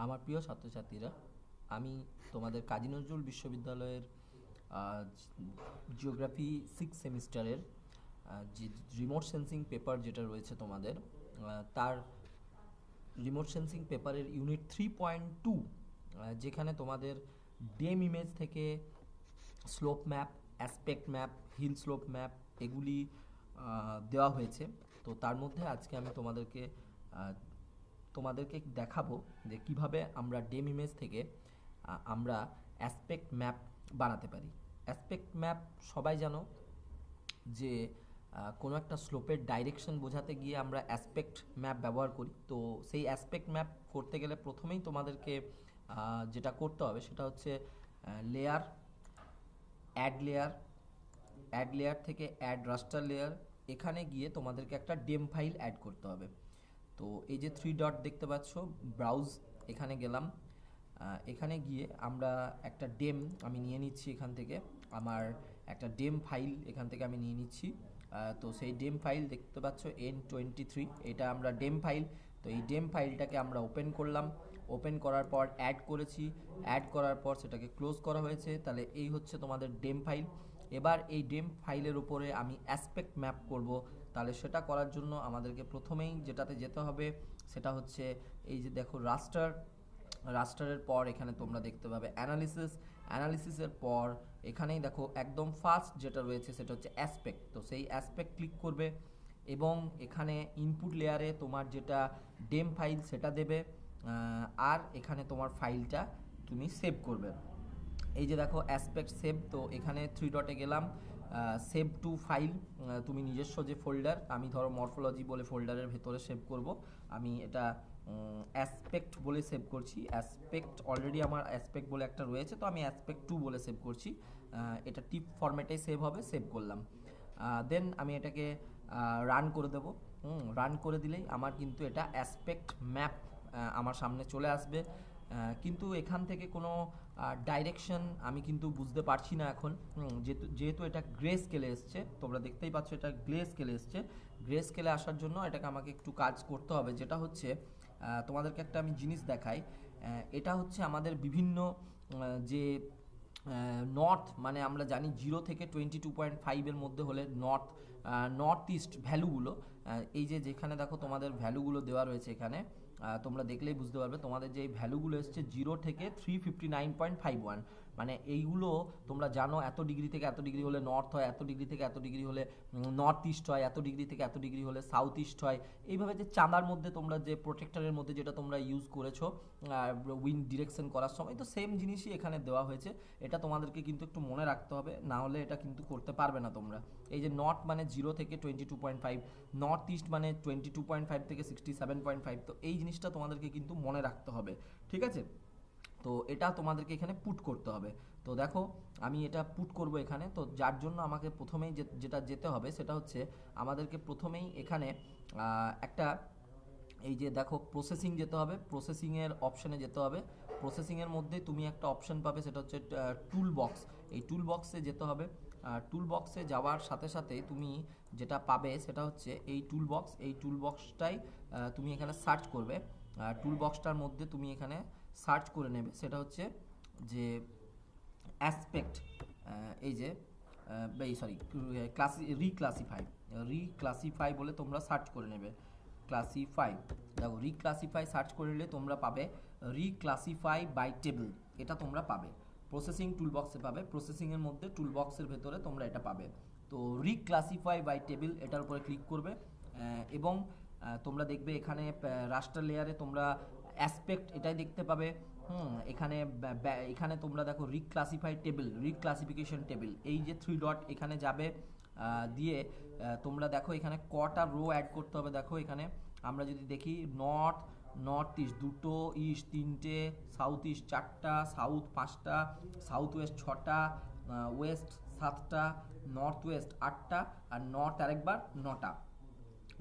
আমার প্রিয় ছাত্রছাত্রীরা, আমি তোমাদের কাজী নজরুল বিশ্ববিদ্যালয়ের জিওগ্রাফি সিক্স সেমিস্টারের যে রিমোট সেন্সিং পেপার যেটা রয়েছে তোমাদের, তার রিমোট সেন্সিং পেপারের ইউনিট 3.2, যেখানে তোমাদের ডেম ইমেজ থেকে slope map, aspect map, hill slope map এগুলি দেওয়া হয়েছে। তো তার মধ্যে আজকে আমি তোমাদেরকে দেখাবো যে কিভাবে আমরা ডেম ইমেজ থেকে আমরা অ্যাসপেক্ট ম্যাপ বানাতে পারি। অ্যাসপেক্ট ম্যাপ সবাই জানো যে কোনো একটা স্লোপের ডাইরেকশন বোঝাতে গিয়ে আমরা অ্যাসপেক্ট ম্যাপ ব্যবহার করি। তো সেই অ্যাসপেক্ট ম্যাপ করতে গেলে প্রথমেই তোমাদেরকে যেটা করতে হবে সেটা হচ্ছে লেয়ার, অ্যাড লেয়ার থেকে অ্যাড রাস্টার লেয়ার, এখানে গিয়ে তোমাদেরকে একটা ডেম ফাইল অ্যাড করতে হবে। তো এই যে থ্রি ডট দেখতে পাচ্ছ, ব্রাউজ, এখানে গেলাম। এখানে গিয়ে আমরা একটা ডেম আমি নিয়ে নিচ্ছি এখান থেকে, আমার একটা ডেম ফাইল এখান থেকে আমি নিয়ে নিচ্ছি। তো সেই ডেম ফাইল দেখতে পাচ্ছ N23, এটা আমরা ডেম ফাইল। তো এই ডেম ফাইলটাকে আমরা ওপেন করলাম, ওপেন করার পর অ্যাড করেছি, অ্যাড করার পর সেটাকে ক্লোজ করা হয়েছে। তাহলে এই হচ্ছে তোমাদের ডেম ফাইল। এবার এই ডেম ফাইলের উপরে আমি অ্যাসপেক্ট ম্যাপ করব। তাহলে সেটা করার জন্য আমাদেরকে প্রথমেই যেটাতে যেতে হবে সেটা হচ্ছে এই যে দেখো রাস্টারের পর এখানে তোমরা দেখতে পাবে অ্যানালিসিসের পর এখানেই দেখো একদম ফার্স্ট যেটা রয়েছে সেটা হচ্ছে অ্যাসপেক্ট। তো সেই অ্যাসপেক্ট ক্লিক করবে এবং এখানে ইনপুট লেয়ারে তোমার যেটা ডেম ফাইল সেটা দেবে, আর এখানে তোমার ফাইলটা তুমি সেভ করবে। এই যে দেখো অ্যাসপেক্ট সেভ, তো এখানে থ্রি ডটে গেলাম, সেভ টু ফাইল, তুমি নিজস্ব যে ফোল্ডার, আমি ধরো মরফোলজি বলে ফোল্ডারের ভেতরে সেভ করব। আমি এটা অ্যাসপেক্ট বলে সেভ করছি। অ্যাসপেক্ট অলরেডি আমার অ্যাসপেক্ট বলে একটা রয়েছে, তো আমি অ্যাসপেক্ট 2 বলে সেভ করছি। এটা টিপ ফরম্যাটে সেভ হবে, সেভ করলাম। দেন আমি এটাকে রান করে দেবো। রান করে দিলেই আমার কিন্তু এটা অ্যাসপেক্ট ম্যাপ আমার সামনে চলে আসবে। কিন্তু এখান থেকে কোনো ডাইরেকশন আমি কিন্তু বুঝতে পারছি না এখন, যেহেতু এটা গ্রে স্কেলে এসছে, তোমরা দেখতেই পাচ্ছ এটা গ্রে স্কেলে এসছে। গ্রে স্কেলে আসার জন্য এটাকে আমাকে একটু কাজ করতে হবে, যেটা হচ্ছে তোমাদেরকে একটা আমি জিনিস দেখাই। এটা হচ্ছে আমাদের বিভিন্ন যে নর্থ, মানে আমরা জানি 0 থেকে 22.5 মধ্যে হলে নর্থ ইস্ট ভ্যালুগুলো, এই যে যেখানে দেখো তোমাদের ভ্যালুগুলো দেওয়া রয়েছে এখানে, তোমরা দেখলেই বুঝতে পারবে তোমাদের যে এই ভ্যালুগুলো এসছে 0 থেকে 359.51, মানে এইগুলো তোমরা জানো এত ডিগ্রি থেকে এত ডিগ্রি হলে নর্থ হয়, এত ডিগ্রি থেকে এত ডিগ্রি হলে নর্থ ইস্ট হয়, এত ডিগ্রি থেকে এত ডিগ্রি হলে সাউথ ইস্ট হয়। এইভাবে যে চাঁদার মধ্যে তোমরা যে প্রোটেক্টরের মধ্যে যেটা তোমরা ইউজ করেছো উইন্ড ডিরেকশন করার সময়, তো সেম জিনিসই এখানে দেওয়া হয়েছে। এটা তোমাদেরকে কিন্তু একটু মনে রাখতে হবে, না হলে এটা কিন্তু করতে পারবে না তোমরা। এই যে নর্থ মানে 0 থেকে 22.5, নর্থ ইস্ট মানে 22.5 থেকে 67.5, তো এই জিনিসটা তোমাদেরকে কিন্তু মনে রাখতে হবে, ঠিক আছে? তো এটা তোমাদেরকে এখানে পুট করতে হবে। তো দেখো আমি এটা পুট করব এখানে, তো যার জন্য আমাকে প্রথমেই যেটা যেতে হবে সেটা হচ্ছে আমাদেরকে প্রথমেই এখানে একটা, এই যে দেখো প্রসেসিং যেতে হবে, প্রসেসিংয়ের অপশানে যেতে হবে। প্রসেসিংয়ের মধ্যে তুমি একটা অপশান পাবে সেটা হচ্ছে টুল বক্স। এই টুল বক্সে যেতে হবে। টুল বক্সে যাওয়ার সাথে সাথে তুমি যেটা পাবে সেটা হচ্ছে এই টুল বক্স। এই টুল বক্সটাই তুমি এখানে সার্চ করবে। টুল বক্সটার মধ্যে তুমি এখানে সার্চ করে নেবে সেটা হচ্ছে যে অ্যাসপেক্ট, এই যে সরি, রিক্লাসিফাই বলে তোমরা সার্চ করে নেবে। ক্লাসিফাই, দেখো রিক্লাসিফাই সার্চ করে নিলে তোমরা পাবে রিক্লাসিফাই বাই টেবিল, এটা তোমরা পাবে প্রসেসিং টুলবক্সে পাবে। প্রসেসিংয়ের মধ্যে টুলবক্সের ভেতরে তোমরা এটা পাবে। তো রিক্লাসিফাই বাই টেবিল এটার উপরে ক্লিক করবে এবং তোমরা দেখবে এখানে রাস্টার লেয়ারে তোমরা অ্যাসপেক্ট এটাই দেখতে পাবে। এখানে এখানে তোমরা দেখো রিক্লাসিফাই টেবিল, রিক্লাসিফিকেশন টেবিল, এই যে থ্রি ডট এখানে যাবে, দিয়ে তোমরা দেখো এখানে কটা রো অ্যাড করতে হবে। দেখো এখানে আমরা যদি দেখি নর্থ ইস্ট দুটো, ইস্ট তিনটে, সাউথ ইস্ট চারটা, সাউথ পাঁচটা, সাউথ ওয়েস্ট ছটা, ওয়েস্ট সাতটা, নর্থ ওয়েস্ট আটটা, আর নর্থ আরেকবার নটা।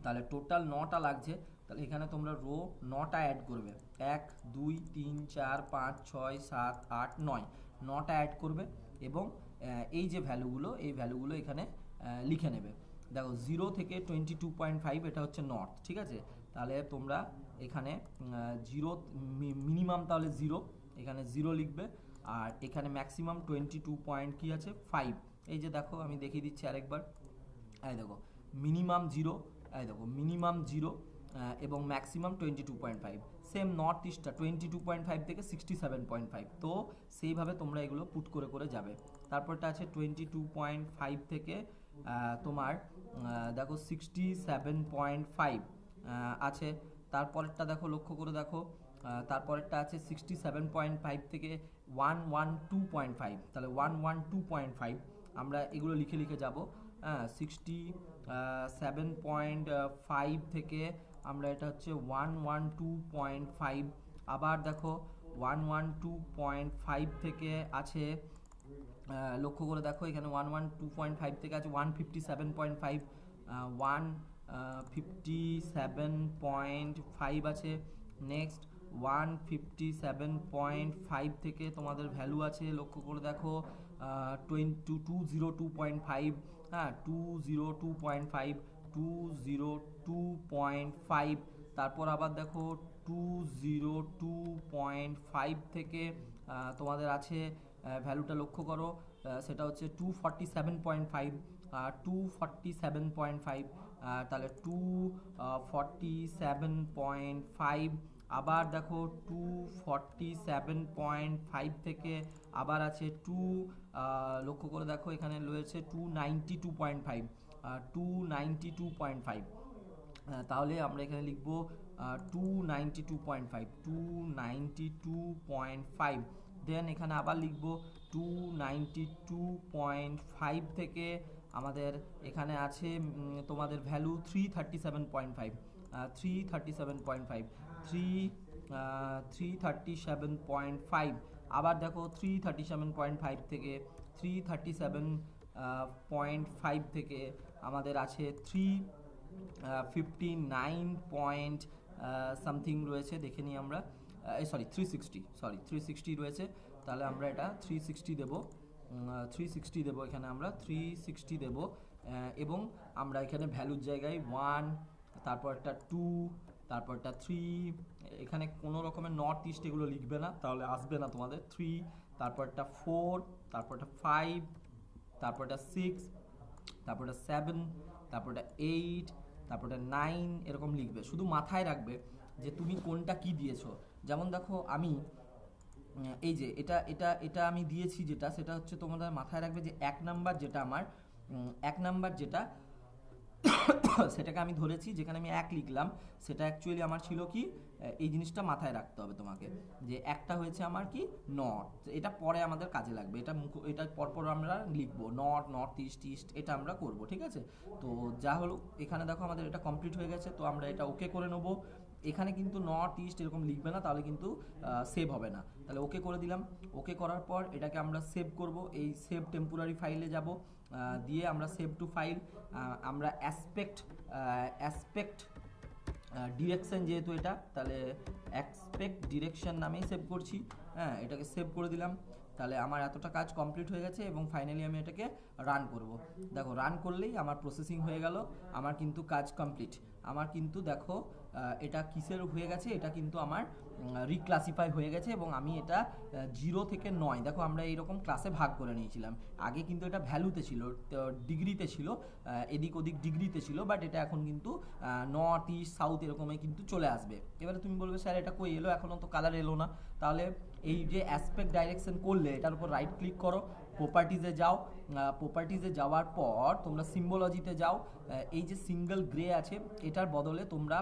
তাহলে টোটাল নটা লাগছে। তাহলে এখানে তোমরা রো নটা অ্যাড করবে, 1 2 3 4 5 6 7 8 9, নটা অ্যাড করবে এবং এই যে ভ্যালুগুলো, এই ভ্যালুগুলো এখানে লিখে নেবে। দেখো 0 থেকে 22.5 এটা হচ্ছে নর্থ, ঠিক আছে। তাহলে তোমরা এখানে 0 মিনিমাম তাহলে 0, এখানে 0 লিখবে, আর এখানে ম্যাক্সিমাম 22 পয়েন্ট কি আছে 5। এই যে দেখো আমি দেখিয়ে দিচ্ছি আরেকবার, এই দেখো মিনিমাম 0, এই দেখো মিনিমাম 0 এবং ম্যাক্সিমাম 22.5। সেম নর্থ ইস্টটা 22.5 থেকে 67.5। তো সেইভাবে তোমরা এগুলো পুট করে করে যাবে। তারপরটা আছে 22.5 থেকে তোমার দেখো 67.5 আছে। তারপরেরটা দেখো লক্ষ্য করে দেখো, তারপরেরটা আছে 67.5 থেকে 112.5। তাহলে 112.5 আমরা এগুলো লিখে লিখে যাব। 67.5 থেকে আমরা এটা হচ্ছে 112.5। আবার দেখো 112.5 থেকে আছে, লক্ষ্য করে দেখো এখানে 112.5 থেকে আছে 157.5, 157.5 আছে। নেক্সট 157.5 থেকে তোমাদের ভ্যালু আছে, লক্ষ্য করে দেখো 202.5, হ্যাঁ 202.5, 202.5। তারপর আবার দেখো 202.5 থেকে তোমাদের আছে ভ্যালুটা লক্ষ্য করো, সেটা হচ্ছে 247.5, 247.5, তাহলে 247.5। আবার দেখো 247.5 থেকে আবার আছে লক্ষ্য করে দেখো এখানে রয়েছে 292.5, 292.5। তাহলে আমরা এখানে লিখব 292.5, 292.5। দেন এখানে আবার লিখব 292.5 থেকে আমাদের এখানে আছে তোমাদের ভ্যালু 337.5, 337.5, 337.5। আবার দেখো 337.5 থেকে 337.5 থেকে আমাদের আছে 359 পয়েন্ট সামথিং রয়েছে, দেখে নিই আমরা, সরি 360 রয়েছে। তাহলে আমরা এটা 360 দেবো, 360 দেবো, এখানে আমরা 360 দেবো। এবং আমরা এখানে ভ্যালুর জায়গায় 1, তারপর একটা 2, তারপর একটা 3, এখানে কোনো রকমের নর্থ ইস্ট এগুলো লিখবে না, তাহলে আসবে না তোমাদের 3, তারপর একটা 4, তারপর একটা 5, তারপর একটা 6, তারপর একটা 7, তারপর একটা 8, তারপর একটা 9, এরকম লিখবে। শুধু মাথায় রাখবে যে তুমি কোনটা কি দিয়েছো। যেমন দেখো আমি এই যে এটা এটা এটা আমি দিয়েছি যেটা, সেটা হচ্ছে তোমাদের মাথায় রাখবে যে 1 নাম্বার যেটা আমার 1 নাম্বার যেটা সেটাকে আমি ধরেছি, যেখানে আমি 1 লিখলাম, সেটা অ্যাকচুয়ালি আমার ছিল কি, এই জিনিসটা মাথায় রাখতে হবে তোমাকে, যে একটা হয়েছে আমার কি নর্থ, এটা পরে আমাদের কাজে লাগবে, এটা পরপর আমরা লিখবো, নর্থ ইস্ট, এটা আমরা করব, ঠিক আছে। তো যা হলো এখানে দেখো আমাদের এটা কমপ্লিট হয়ে গেছে, তো আমরা এটা ওকে করে নেবো। এখানে কিন্তু নর্থ ইস্ট এরকম লিখবে না, তাহলে কিন্তু সেভ হবে না। তাহলে ওকে করে দিলাম। ওকে করার পর এটাকে আমরা সেভ করব, এই সেভ টেম্পোরারি ফাইলে যাব, দিয়ে আমরা সেভ টু ফাইল, আমরা অ্যাসপেক্ট ডিরেকশন যেহেতু এটা, তাহলে অ্যাসপেক্ট ডিরেকশন নামেই সেভ করছি। হ্যাঁ, এটাকে সেভ করে দিলাম। তাহলে আমার এতটা কাজ কমপ্লিট হয়ে গেছে এবং ফাইনালি আমি এটাকে রান করব। দেখো রান করলেই আমার প্রসেসিং হয়ে গেল, আমার কিন্তু কাজ কমপ্লিট। আমার কিন্তু দেখো এটা কিসের হয়ে গেছে, এটা কিন্তু আমার রিক্লাসিফাই হয়ে গেছে এবং আমি এটা 0 থেকে 9, দেখো আমরা এইরকম ক্লাসে ভাগ করে নিয়েছিলাম। আগে কিন্তু এটা ভ্যালুতে ছিল, ডিগ্রিতে ছিল, এদিক ওদিক ডিগ্রিতে ছিল, বাট এটা এখন কিন্তু নর্থ ইস্ট সাউথ এরকমই কিন্তু চলে আসবে। এবারে তুমি বলবে স্যার এটা কই এলো, এখনও তো কালার এলো না। তাহলে এই যে অ্যাসপেক্ট ডাইরেকশন করলে এটার উপর রাইট ক্লিক করো, প্রপার্টিজে যাও, প্রপার্টিজে যাওয়ার পর তোমরা সিম্বোলজিতে যাও, এই যে সিঙ্গেল গ্রে আছে এটার বদলে তোমরা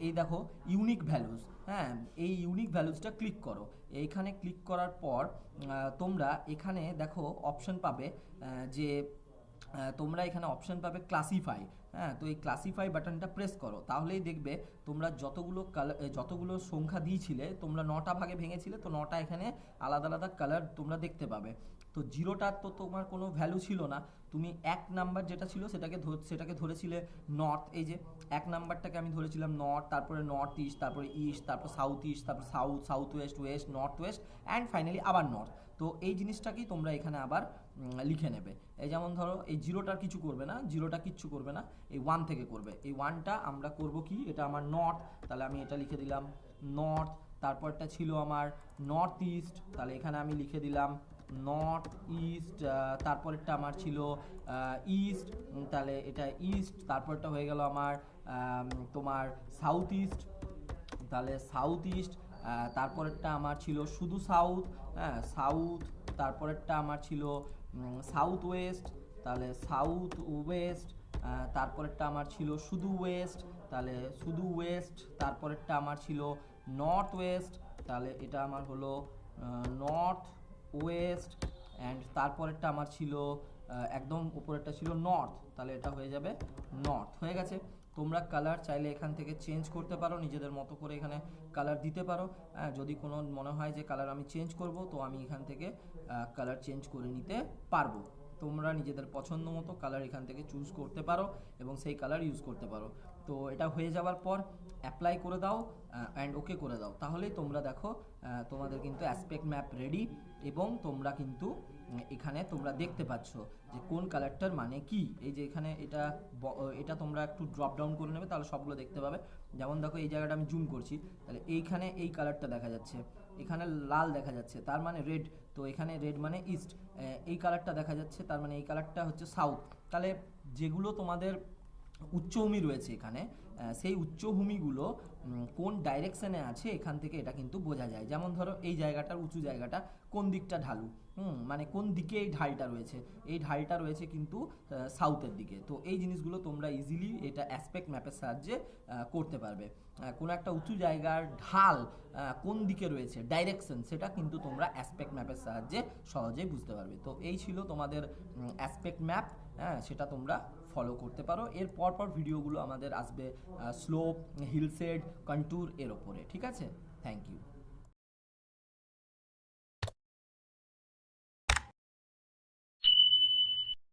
এই দেখো ইউনিক ভ্যালুজ, হ্যাঁ এই ইউনিক ভ্যালুজটা ক্লিক করো। এইখানে ক্লিক করার পর তোমরা এখানে দেখো অপশন পাবে, যে তোমরা এখানে অপশন পাবে ক্লাসিফাই। হ্যাঁ, তো এই ক্লাসিফাই বাটনটা প্রেস করো, তাহলেই দেখবে তোমরা যতগুলো সংখ্যা দিয়েছিলে, তোমরা 9টা ভাগে ভেঙেছিলে, তো 9টা এখানে আলাদা আলাদা কালার তোমরা দেখতে পাবে। তো জিরোটার তো তোমার কোনো ভ্যালু ছিল না, তুমি এক নাম্বার যেটা ছিল সেটাকে ধরেছিলে নর্থ। এই যে এক নাম্বারটাকে আমি ধরেছিলাম নর্থ, তারপরে নর্থ ইস্ট, তারপরে ইস্ট, তারপর সাউথ ইস্ট, তারপর south West, West, north West, and finally আবার নর্থ। তো এই জিনিসটাকেই তোমরা এখানে আবার লিখে নেবে। এই যেমন ধরো এই জিরোটার কিছু করবে না, জিরোটা কিচ্ছু করবে না, এই ওয়ান থেকে করবে। এই ওয়ানটা আমরা করব কি, এটা আমার নর্থ, তাহলে আমি এটা লিখে দিলাম নর্থ। তারপরটা ছিল আমার নর্থ ইস্ট, তাহলে এখানে আমি লিখে দিলাম নর্থ ইস্ট। তারপরেরটা আমার ছিল ইস্ট, তাহলে এটা ইস্ট। তারপরটা হয়ে গেল আমার তোমার সাউথ ইস্ট, তাহলে সাউথ ইস্ট। তারপরেরটা আমার ছিল শুধু সাউথ, হ্যাঁ সাউথ। তারপরেরটা আমার ছিল সাউথ ওয়েস্ট, তাহলে সাউথ ওয়েস্ট। তারপরেরটা আমার ছিল শুধু ওয়েস্ট, তাহলে শুধু ওয়েস্ট। তারপরেরটা আমার ছিল নর্থ ওয়েস্ট, তাহলে এটা আমার হলো নর্থ ওয়েস্ট। অ্যান্ড তারপরেরটা আমার ছিল একদম উপরেরটা ছিল নর্থ, তাহলে এটা হয়ে যাবে নর্থ। হয়ে গেছে। তোমরা কালার চাইলে এখান থেকে চেঞ্জ করতে পারো, নিজেদের মতো করে এখানে কালার দিতে পারো। যদি কোনো মনে হয় যে কালার আমি চেঞ্জ করব, তো আমি এখান থেকে কালার চেঞ্জ করে নিতে পারবো। তোমরা নিজেদের পছন্দ মতো কালার এখান থেকে চুজ করতে পারো এবং সেই কালার ইউজ করতে পারো। তো এটা হয়ে যাওয়ার পর অ্যাপ্লাই করে দাও অ্যান্ড ওকে করে দাও, তাহলেই তোমরা দেখো তোমাদের কিন্তু অ্যাসপেক্ট ম্যাপ রেডি। এবং তোমরা কিন্তু এখানে তোমরা দেখতে পাচ্ছ যে কোন কালারটার মানে কি। এই যে এখানে এটা তোমরা একটু ড্রপ ডাউন করে নেবে, তাহলে সবগুলো দেখতে পাবে। যেমন দেখো এই জায়গাটা আমি জুম করছি, তাহলে এইখানে এই কালারটা দেখা যাচ্ছে, এখানে লাল দেখা যাচ্ছে, তার মানে রেড। তো এখানে রেড মানে ইস্ট। এই কালারটা দেখা যাচ্ছে, তার মানে এই কালারটা হচ্ছে সাউথ। তাহলে যেগুলো তোমাদের উচ্চভূমি রয়েছে এখানে, সেই উচ্চভূমিগুলো কোন ডাইরেকশনে আছে এখান থেকে এটা কিন্তু বোঝা যায়। যেমন ধরো এই জায়গাটার উঁচু জায়গাটা কোন দিকটা ঢালু, মানে কোন দিকে এই ঢালটা রয়েছে, এই ঢালটা রয়েছে কিন্তু সাউথের দিকে। তো এই জিনিসগুলো তোমরা ইজিলি এটা অ্যাসপেক্ট ম্যাপের সাহায্যে করতে পারবে। কোনো একটা উঁচু জায়গার ঢাল কোন দিকে রয়েছে, ডাইরেকশন, সেটা কিন্তু তোমরা অ্যাসপেক্ট ম্যাপের সাহায্যে সহজেই বুঝতে পারবে। তো এই ছিল তোমাদের অ্যাসপেক্ট ম্যাপ, সেটা তোমরা ফলো করতে পারো। এর পর ভিডিওগুলো আমাদের আসবে স্লোপ, হিলসেড, কন্ট্যুর এর ওপরে। ঠিক আছে, থ্যাংক ইউ।